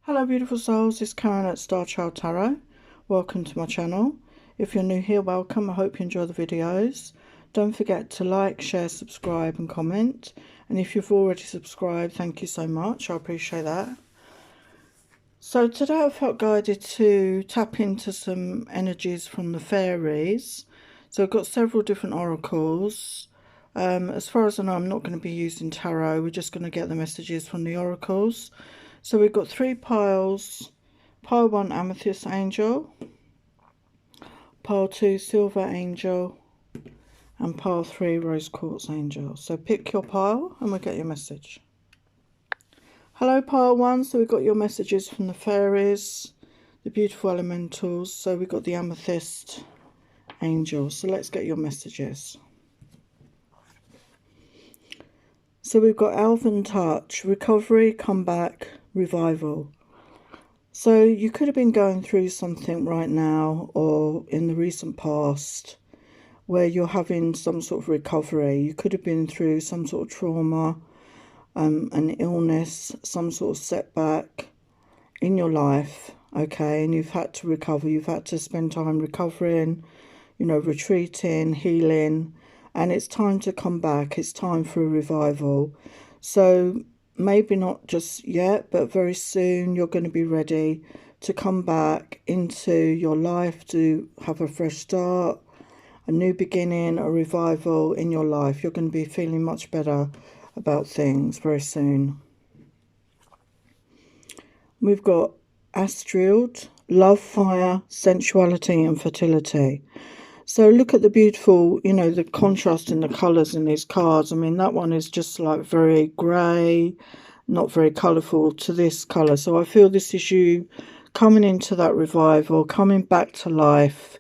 Hello beautiful souls, it's Karen at Star Child Tarot. Welcome to my channel. If you're new here, welcome. I hope you enjoy the videos. Don't forget to like, share, subscribe and comment. And if you've already subscribed, thank you so much. I appreciate that. So today I felt guided to tap into some energies from the fairies. So I've got several different oracles. As far as I know, I'm not going to be using tarot. We're just going to get the messages from the oracles. So we've got 3 piles. Pile 1 Amethyst Angel, Pile 2 Silver Angel, and Pile 3 Rose Quartz Angel. So pick your pile and we'll get your message. Hello Pile 1, so we've got your messages from the fairies, the beautiful elementals. So we've got the Amethyst Angel. So let's get your messages. So we've got Elven Touch, Recovery, Comeback, Revival. So you could have been going through something right now or in the recent past where you're having some sort of recovery. You could have been through some sort of trauma, an illness, some sort of setback in your life, okay, and you've had to recover. You've had to spend time recovering, you know, retreating, healing, and it's time to come back. It's time for a revival. So maybe not just yet, but very soon you're going to be ready to come back into your life, to have a fresh start, a new beginning, a revival in your life. You're going to be feeling much better about things very soon. We've got Astrild, Love, Fire, Sensuality and Fertility. So look at the beautiful, you know, the contrast in the colours in these cards. I mean, that one is just like very grey, not very colourful to this colour. So I feel this is you coming into that revival, coming back to life,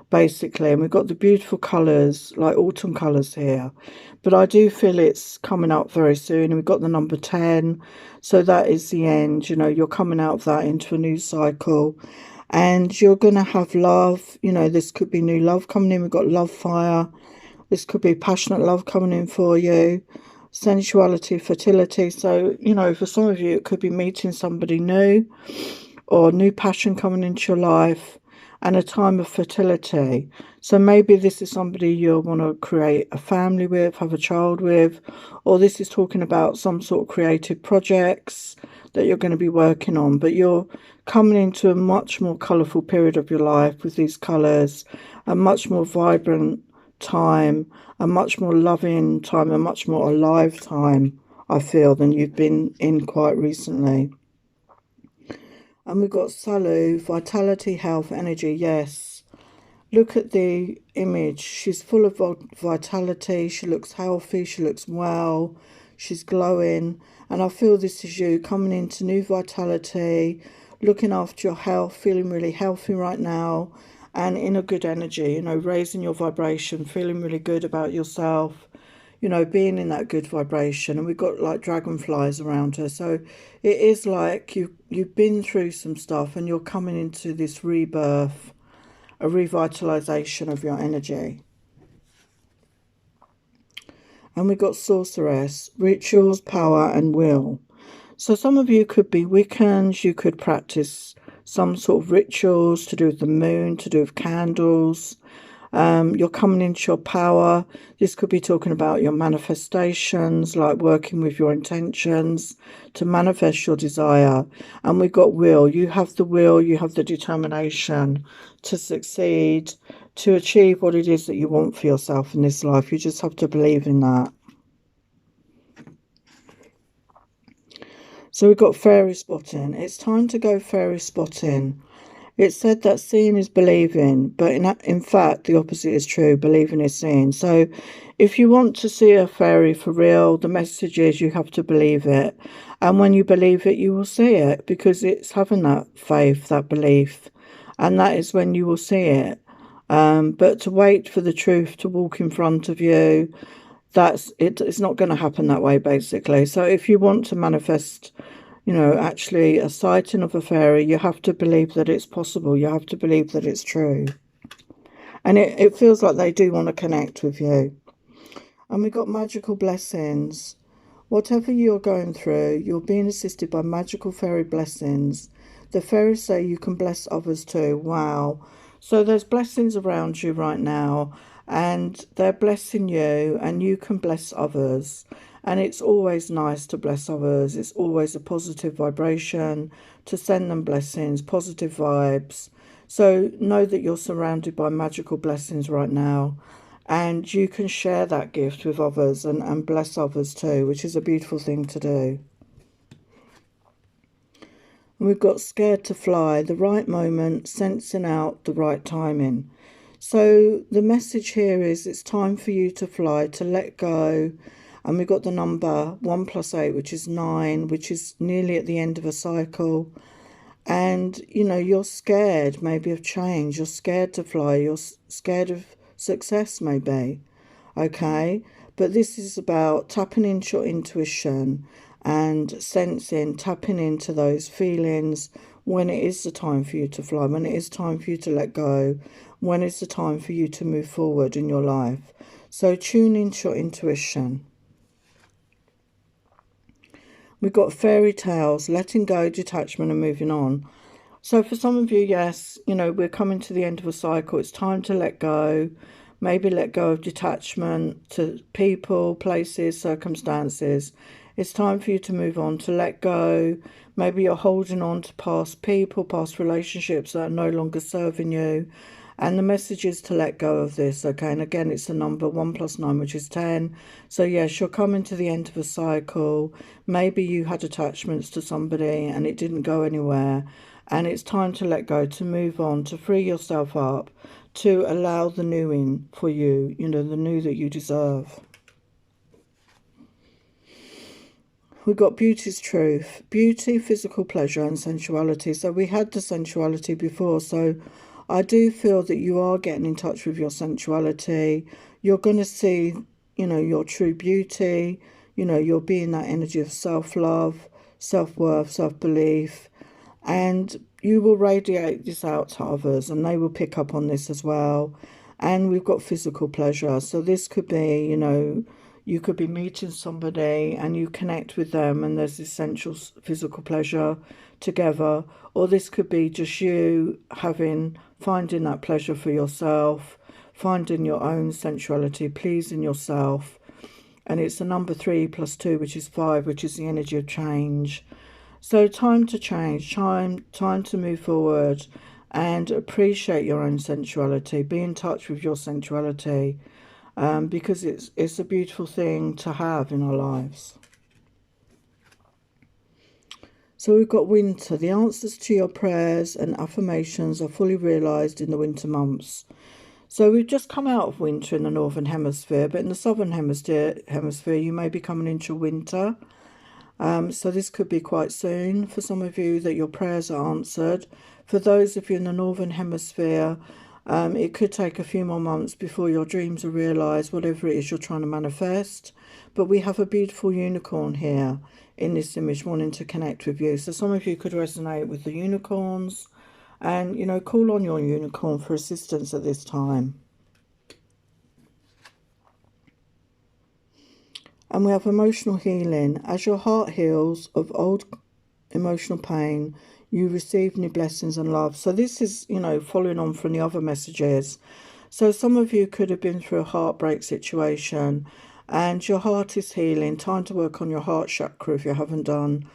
basically. And we've got the beautiful colours, like autumn colours here. But I do feel it's coming up very soon. And we've got the number 10. So that is the end. You know, you're coming out of that into a new cycle. And you're going to have love. You know, this could be new love coming in. We've got love, fire. This could be passionate love coming in for you. Sensuality, fertility. So, you know, for some of you, it could be meeting somebody new or new passion coming into your life and a time of fertility. So maybe this is somebody you'll want to create a family with, have a child with, or this is talking about some sort of creative projects that you're going to be working on. But you're coming into a much more colourful period of your life with these colours, a much more vibrant time, a much more loving time, a much more alive time, I feel, than you've been in quite recently. And we've got Salu, vitality, health, energy. Yes. Look at the image. She's full of vitality. She looks healthy. She looks well. She's glowing. And I feel this is you coming into new vitality, looking after your health, feeling really healthy right now and in a good energy, you know, raising your vibration, feeling really good about yourself, you know, being in that good vibration. And we've got like dragonflies around her. So it is like you've been through some stuff and you're coming into this rebirth, a revitalization of your energy. And we've got sorceress, rituals, power and will. So some of you could be Wiccans. You could practice some sort of rituals to do with the moon, to do with candles. You're coming into your power. This could be talking about your manifestations, like working with your intentions to manifest your desire. And we've got will. You have the will, you have the determination to succeed, to achieve what it is that you want for yourself in this life. You just have to believe in that. So we've got fairy spotting. It's time to go fairy spotting. It's said that seeing is believing, but in fact, the opposite is true. Believing is seeing. So if you want to see a fairy for real, the message is you have to believe it. And when you believe it, you will see it, because it's having that faith, that belief. And that is when you will see it. But to wait for the truth to walk in front of you, it's not going to happen that way, basically. So if you want to manifest, you know, actually a sighting of a fairy, you have to believe that it's possible. You have to believe that it's true. And it feels like they do want to connect with you. And we've got magical blessings. Whatever you're going through, you're being assisted by magical fairy blessings. The fairies say you can bless others too. Wow. So there's blessings around you right now, and they're blessing you, and you can bless others. And it's always nice to bless others. It's always a positive vibration to send them blessings, positive vibes. So know that you're surrounded by magical blessings right now, and you can share that gift with others and bless others too, which is a beautiful thing to do. We've got scared to fly, the right moment, sensing out the right timing. So the message here is it's time for you to fly, to let go. And we've got the number 1 + 8, which is 9, which is nearly at the end of a cycle. And, you know, you're scared maybe of change. You're scared to fly. You're scared of success maybe. Okay? But this is about tapping into your intuition and sensing, tapping into those feelings when it is the time for you to fly, when it is time for you to let go, when it's the time for you to move forward in your life. So tune into your intuition. We've got fairy tales, letting go, detachment and moving on. So for some of you, yes, you know, we're coming to the end of a cycle. It's time to let go. Maybe let go of detachment to people, places, circumstances. It's time for you to move on, to let go. Maybe you're holding on to past people, past relationships that are no longer serving you. And the message is to let go of this, okay? And again, it's the number 1 + 9, which is 10. So yes, you're coming to the end of a cycle. Maybe you had attachments to somebody and it didn't go anywhere. And it's time to let go, to move on, to free yourself up, to allow the new in for you, you know, the new that you deserve. We've got beauty's truth. Beauty, physical pleasure and sensuality. So we had the sensuality before. So I do feel that you are getting in touch with your sensuality. You're going to see, you know, your true beauty. You know, you'll be in that energy of self-love, self-worth, self-belief. And you will radiate this out to others and they will pick up on this as well. And we've got physical pleasure. So this could be, you know, you could be meeting somebody and you connect with them and there's essential physical pleasure together. Or this could be just you finding that pleasure for yourself, finding your own sensuality, pleasing yourself. And it's the number 3 + 2, which is 5, which is the energy of change. So time to change, time to move forward and appreciate your own sensuality. Be in touch with your sensuality because it's a beautiful thing to have in our lives. So we've got winter. The answers to your prayers and affirmations are fully realised in the winter months. So we've just come out of winter in the Northern Hemisphere, but in the Southern Hemisphere you may be coming into winter. So this could be quite soon for some of you that your prayers are answered. For those of you in the Northern Hemisphere, it could take a few more months before your dreams are realised, whatever it is you're trying to manifest. But we have a beautiful unicorn here in this image wanting to connect with you. So some of you could resonate with the unicorns and, you know, call on your unicorn for assistance at this time. And we have emotional healing. As your heart heals of old emotional pain, you receive new blessings and love. So this is, you know, following on from the other messages. So some of you could have been through a heartbreak situation and your heart is healing. Time to work on your heart chakra if you haven't done.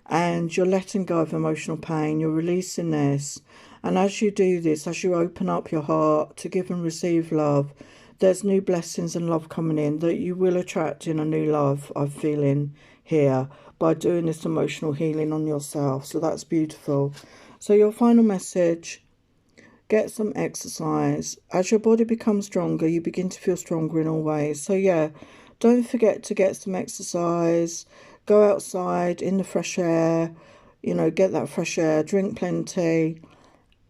And you're letting go of emotional pain. You're releasing this. And as you do this, as you open up your heart to give and receive love, there's new blessings and love coming in that you will attract in a new love I'm feeling here by doing this emotional healing on yourself. So that's beautiful. So your final message, get some exercise. As your body becomes stronger, you begin to feel stronger in all ways. So yeah, don't forget to get some exercise. Go outside in the fresh air, you know, get that fresh air, drink plenty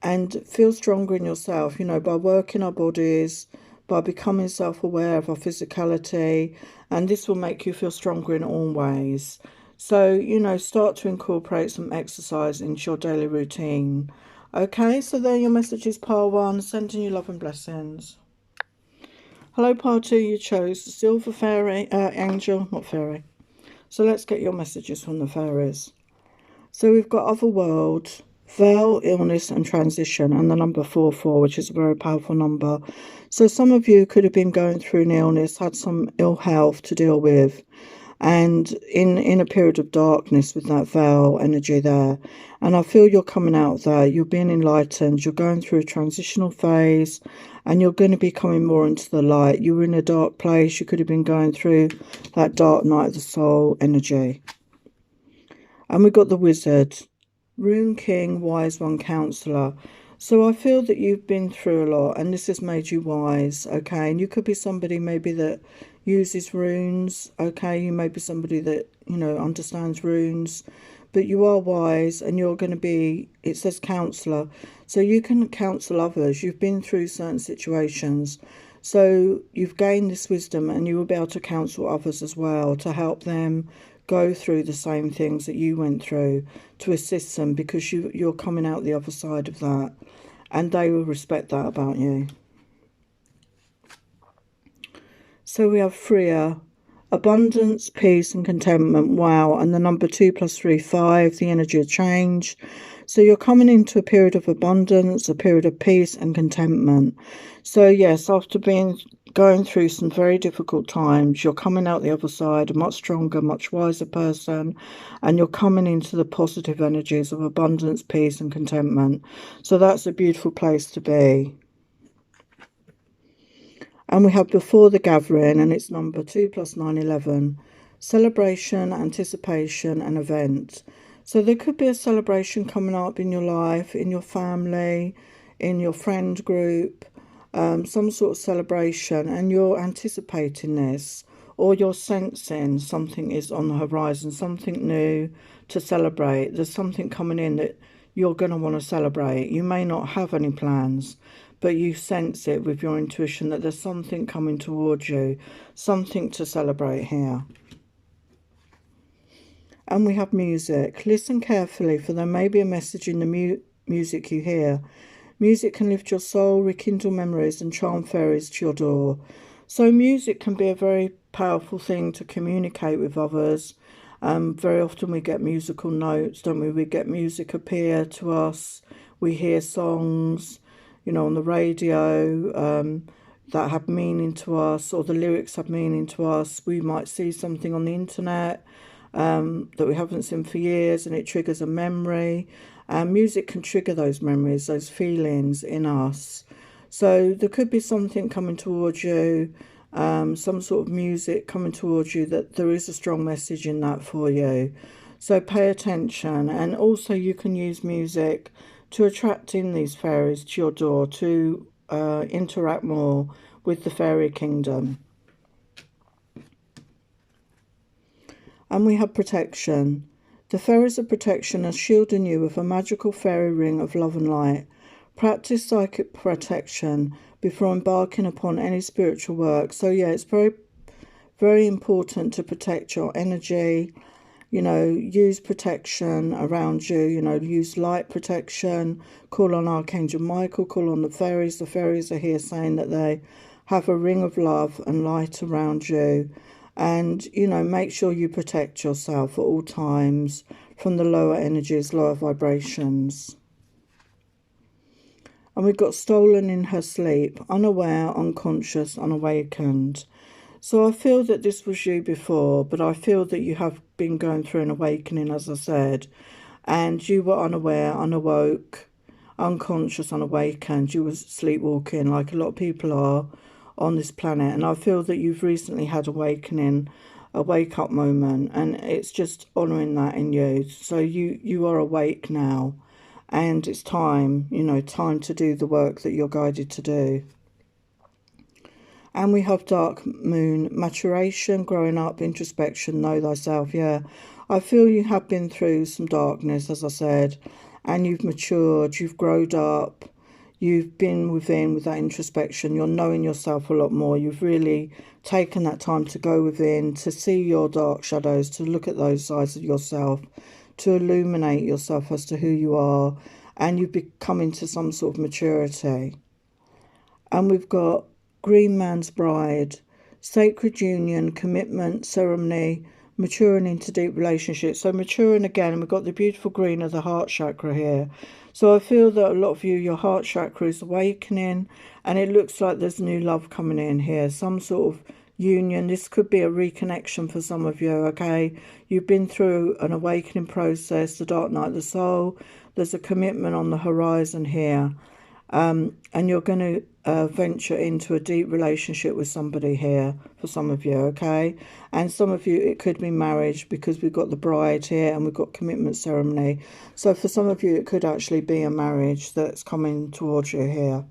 and feel stronger in yourself, you know, by working our bodies, by becoming self-aware of our physicality, and this will make you feel stronger in all ways. So, you know, start to incorporate some exercise into your daily routine. Okay, so there are your messages, pile 1, sending you love and blessings. Hello, pile 2, you chose the silver fairy, angel, not fairy, So let's get your messages from the fairies. So we've got otherworld, veil, illness and transition, and the number 44, which is a very powerful number. So some of you could have been going through an illness, had some ill health to deal with, and in a period of darkness with that veil energy there. And I feel you're coming out there, you're being enlightened, you're going through a transitional phase, and you're going to be coming more into the light. You were in a dark place, you could have been going through that dark night of the soul energy. And we've got the wizard, rune king, wise one, counselor. So I feel that you've been through a lot and this has made you wise, okay? And you could be somebody maybe that uses runes, okay? You may be somebody that, you know, understands runes, but you are wise and you're going to be, it says counselor, so you can counsel others. You've been through certain situations, so you've gained this wisdom and you will be able to counsel others as well, to help them go through the same things that you went through, to assist them, because you're coming out the other side of that and they will respect that about you. So we have Freya, abundance, peace and contentment. Wow. And the number 2 + 3, 5, the energy of change. So you're coming into a period of abundance, a period of peace and contentment. So yes, after going through some very difficult times, you're coming out the other side a much stronger, much wiser person, and you're coming into the positive energies of abundance, peace and contentment. So that's a beautiful place to be. And we have before the gathering, and it's number 2 + 9, 11. Celebration, anticipation and event. So there could be a celebration coming up in your life, in your family, in your friend group, some sort of celebration, and you're anticipating this, or you're sensing something is on the horizon, something new to celebrate. There's something coming in that you're going to want to celebrate. You may not have any plans, but you sense it with your intuition that there's something coming towards you, something to celebrate here. And we have music. Listen carefully, for there may be a message in the music you hear. Music can lift your soul, rekindle memories and charm fairies to your door. So music can be a very powerful thing to communicate with others. Very often we get musical notes, don't we? We get music appear to us. We hear songs, you know, on the radio that have meaning to us, or the lyrics have meaning to us. We might see something on the internet that we haven't seen for years and it triggers a memory. Music can trigger those memories, those feelings in us. So there could be something coming towards you, some sort of music coming towards you, that there is a strong message in that for you. So pay attention. And also you can use music to attract in these fairies to your door, to interact more with the fairy kingdom. And we have protection. The fairies of protection are shielding you with a magical fairy ring of love and light. Practice psychic protection before embarking upon any spiritual work. So yeah, it's very, very important to protect your energy. You know, use protection around you, you know, use light protection, call on Archangel Michael, call on the fairies. The fairies are here saying that they have a ring of love and light around you. And, you know, make sure you protect yourself at all times from the lower energies, lower vibrations. And we've got stolen in her sleep, unaware, unconscious, unawakened. So I feel that this was you before, but I feel that you have been going through an awakening, as I said, and you were unaware, unawoke, unconscious, unawakened. You were sleepwalking like a lot of people are on this planet. And I feel that you've recently had awakening, a wake-up moment, and it's just honouring that in you. So you are awake now, and it's time, you know, time to do the work that you're guided to do. And we have dark moon, maturation, growing up, introspection, know thyself. Yeah, I feel you have been through some darkness, as I said, and you've matured, you've grown up, you've been within with that introspection. You're knowing yourself a lot more. You've really taken that time to go within, to see your dark shadows, to look at those sides of yourself, to illuminate yourself as to who you are, and you've become into some sort of maturity. And we've got Green Man's Bride, sacred union, commitment, ceremony, maturing into deep relationships. So maturing again, and we've got the beautiful green of the heart chakra here. So I feel that a lot of you, your heart chakra is awakening, and it looks like there's new love coming in here, some sort of union. This could be a reconnection for some of you, okay? You've been through an awakening process, the dark night of the soul. There's a commitment on the horizon here. And you're going to venture into a deep relationship with somebody here for some of you, okay? And some of you, it could be marriage, because we've got the bride here and we've got commitment ceremony. So for some of you, it could actually be a marriage that's coming towards you here.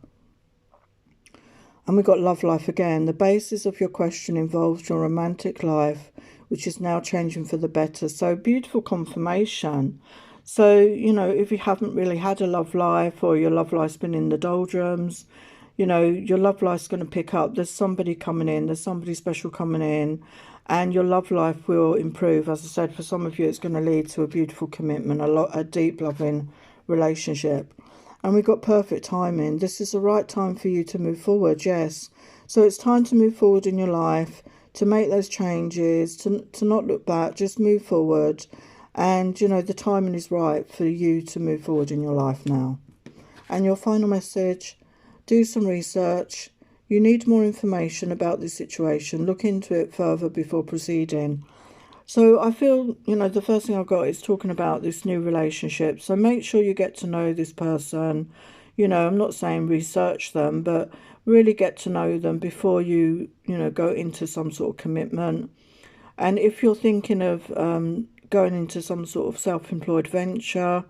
And we've got love life again. The basis of your question involves your romantic life, which is now changing for the better. So beautiful confirmation. So, you know, if you haven't really had a love life, or your love life's been in the doldrums, you know, your love life's going to pick up. There's somebody coming in, there's somebody special coming in, and your love life will improve. As I said, for some of you, it's going to lead to a beautiful commitment, a deep loving relationship. And we've got perfect timing. This is the right time for you to move forward, yes. So it's time to move forward in your life, to make those changes, to not look back, just move forward. And, you know, the timing is right for you to move forward in your life now. And your final message, do some research. You need more information about this situation. Look into it further before proceeding. So I feel, you know, the first thing I've got is talking about this new relationship. So make sure you get to know this person. You know, I'm not saying research them, but really get to know them before you know, go into some sort of commitment. And if you're thinking of going into some sort of self-employed venture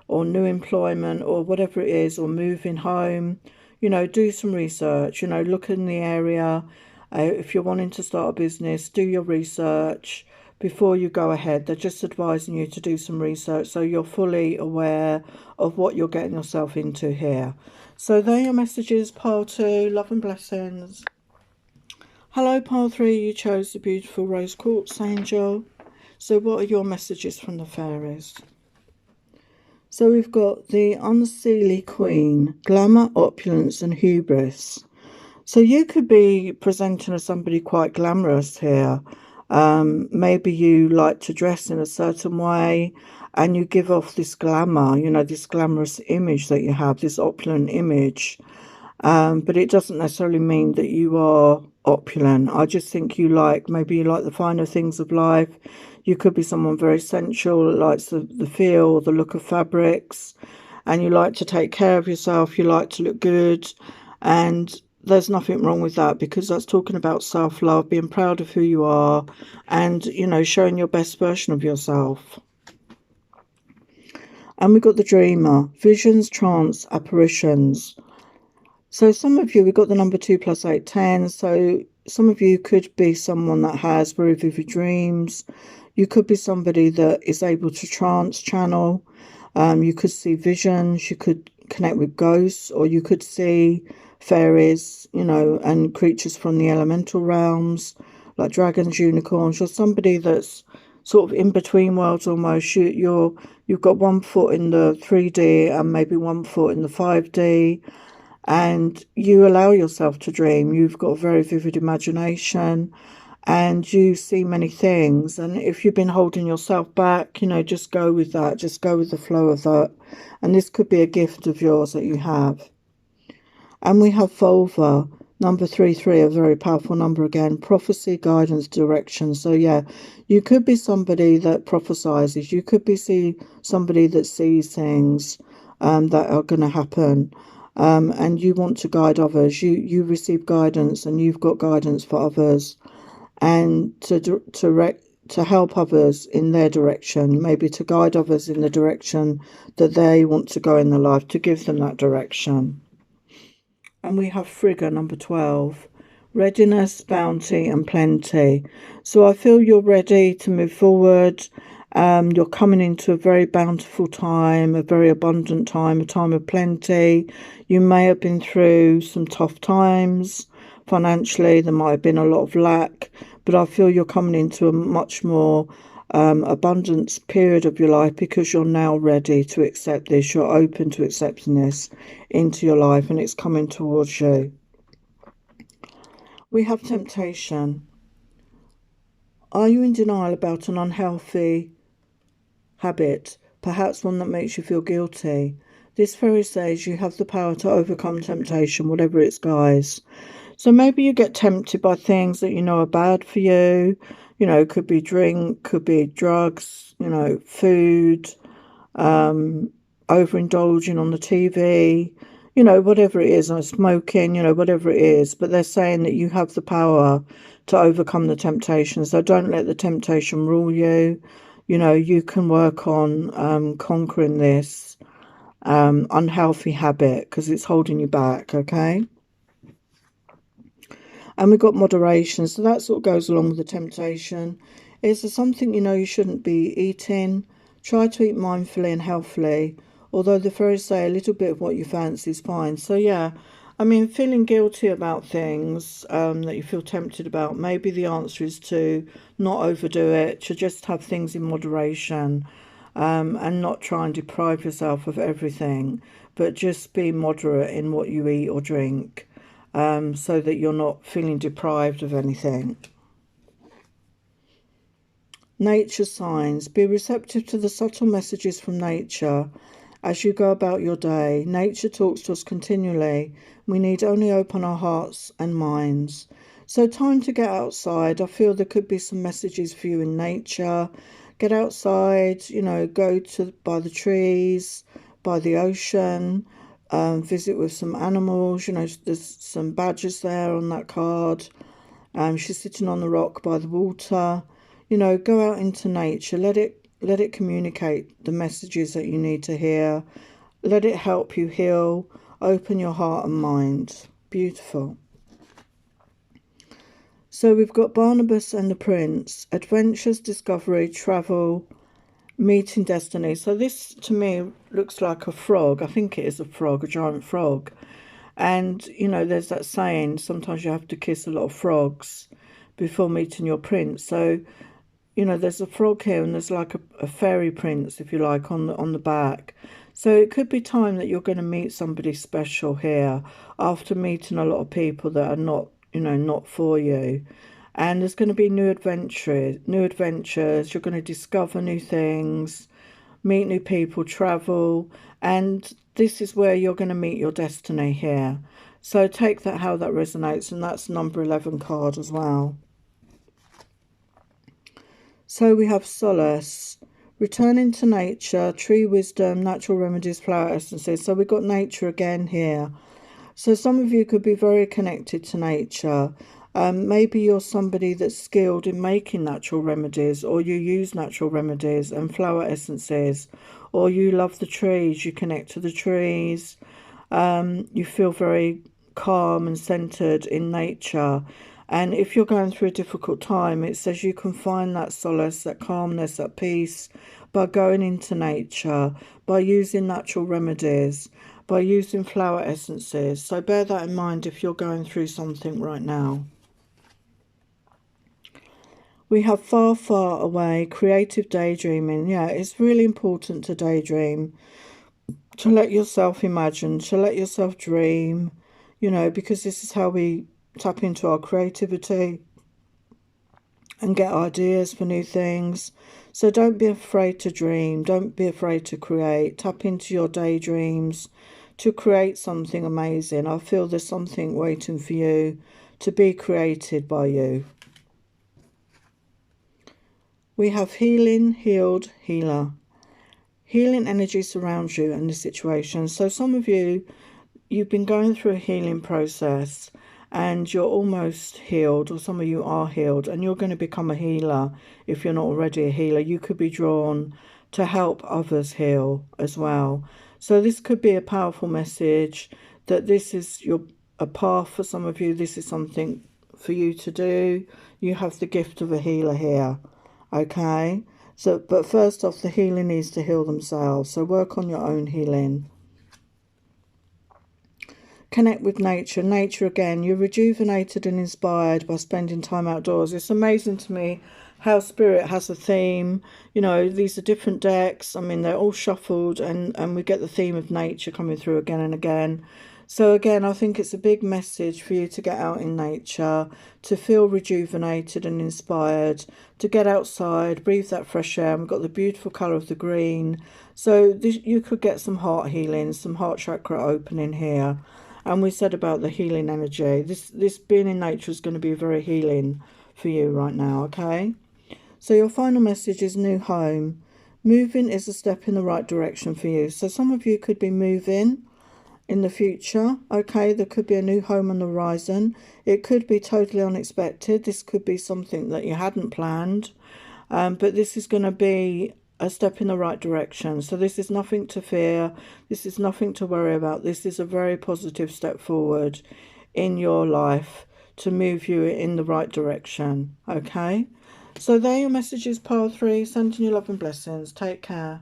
or new employment or whatever it is, or moving home, you know, do some research, you know, look in the area. If you're wanting to start a business, do your research before you go ahead. They're just advising you to do some research so you're fully aware of what you're getting yourself into here. So there are your messages, pile 2, love and blessings. Hello, pile 3, you chose the beautiful rose quartz angel. So what are your messages from the fairies? So we've got the unseelie queen, glamour, opulence and hubris. So you could be presenting as somebody quite glamorous here. Maybe you like to dress in a certain way and you give off this glamour, you know, this glamorous image that you have, this opulent image. But it doesn't necessarily mean that you are opulent. I just think maybe you like the finer things of life. You could be someone very sensual, likes the feel, the look of fabrics, and you like to take care of yourself. You like to look good, and there's nothing wrong with that, because that's talking about self-love, being proud of who you are, and, you know, showing your best version of yourself. And we've got the dreamer, visions, trance, apparitions. So some of you, we've got the number 2 + 8, 10. So some of you could be someone that has very vivid dreams. You could be somebody that is able to trance channel. You could see visions. You could connect with ghosts, or you could see fairies, you know, and creatures from the elemental realms, like dragons, unicorns. You're somebody that's sort of in between worlds almost. You've got one foot in the 3D and maybe one foot in the 5D. And you allow yourself to dream. You've got a very vivid imagination and you see many things. And if you've been holding yourself back, you know, just go with that. Just go with the flow of that. And this could be a gift of yours that you have. And we have vulva, number 33, a very powerful number again. Prophecy, guidance, direction. So yeah, you could be somebody that prophesizes. You could be somebody that sees things that are going to happen. And you want to guide others. You receive guidance, and you've got guidance for others, and to help others in their direction, maybe to guide others in the direction that they want to go in their life, to give them that direction. And we have Frigga, number 12, readiness, bounty and plenty. So I feel you're ready to move forward. You're coming into a very bountiful time, a very abundant time, a time of plenty. You may have been through some tough times financially. There might have been a lot of lack, but I feel you're coming into a much more abundance period of your life, because you're now ready to accept this. You're open to accepting this into your life, and it's coming towards you. We have temptation. Are you in denial about an unhealthy habit, perhaps one that makes you feel guilty? This fairy says you have the power to overcome temptation, whatever it's, guys. So maybe you get tempted by things that you know are bad for you. You know, could be drink, could be drugs, you know, food, overindulging on the TV, you know, whatever it is, or smoking, you know, whatever it is. But they're saying that you have the power to overcome the temptation. So don't let the temptation rule you. You know, you can work on conquering this unhealthy habit because it's holding you back, okay? And we've got moderation, so that sort of goes along with the temptation. Is there something you know you shouldn't be eating? Try to eat mindfully and healthily, although the fairies say a little bit of what you fancy is fine. So yeah, I mean, feeling guilty about things that you feel tempted about, maybe the answer is to not overdo it, to just have things in moderation, and not try and deprive yourself of everything, but just be moderate in what you eat or drink. So that you're not feeling deprived of anything. Nature signs. Be receptive to the subtle messages from nature as you go about your day. Nature talks to us continually. We need only open our hearts and minds. So time to get outside. I feel there could be some messages for you in nature. Get outside, you know, go to by the trees, by the ocean. Visit with some animals. You know, there's some badgers there on that card. She's sitting on the rock by the water. You know, go out into nature. Let it communicate the messages that you need to hear. Let it help you heal. Open your heart and mind. Beautiful. So we've got Barnabas and the Prince. Adventures, discovery, travel, meeting destiny. So this to me looks like a frog. I think it is a frog, a giant frog. And you know, there's that saying, sometimes you have to kiss a lot of frogs before meeting your prince. So you know, there's a frog here and there's like a fairy prince, if you like, on the back. So it could be time that you're going to meet somebody special here after meeting a lot of people that are not, you know, not for you. And there's going to be new adventures. You're going to discover new things, meet new people, travel, and this is where you're going to meet your destiny here. So take that how that resonates, and that's number 11 card as well. So we have solace, returning to nature, tree wisdom, natural remedies, flower essences. So we've got nature again here. So some of you could be very connected to nature. Maybe you're somebody that's skilled in making natural remedies, or you use natural remedies and flower essences, or you love the trees, you connect to the trees. You feel very calm and centered in nature. And if you're going through a difficult time, it says you can find that solace, that calmness, that peace by going into nature, by using natural remedies, by using flower essences. So bear that in mind if you're going through something right now. We have far, far away, creative daydreaming. Yeah, it's really important to daydream, to let yourself imagine, to let yourself dream, you know, because this is how we tap into our creativity and get ideas for new things. So don't be afraid to dream. Don't be afraid to create. Tap into your daydreams to create something amazing. I feel there's something waiting for you to be created by you. We have healing, healed, healer. Healing energy surrounds you in this situation. So some of you, you've been going through a healing process and you're almost healed, or some of you are healed, and you're going to become a healer. If you're not already a healer, you could be drawn to help others heal as well. So this could be a powerful message that this is a path for some of you. This is something for you to do. You have the gift of a healer here, okay? So, but first off, the healer needs to heal themselves. So work on your own healing. Connect with nature. Nature again, you're rejuvenated and inspired by spending time outdoors. It's amazing to me how Spirit has a theme. You know, these are different decks. I mean, they're all shuffled and we get the theme of nature coming through again and again. So again, I think it's a big message for you to get out in nature, to feel rejuvenated and inspired, to get outside, breathe that fresh air. And we've got the beautiful colour of the green. So this, you could get some heart healing, some heart chakra opening here. And we said about the healing energy. This being in nature is going to be very healing for you right now, okay? So your final message is new home. Moving is a step in the right direction for you. So some of you could be moving in the future, okay? There could be a new home on the horizon. It could be totally unexpected. This could be something that you hadn't planned, but this is going to be a step in the right direction. So this is nothing to fear. This is nothing to worry about. This is a very positive step forward in your life to move you in the right direction, okay? So there are your messages, pile 3. Sending you love and blessings. Take care.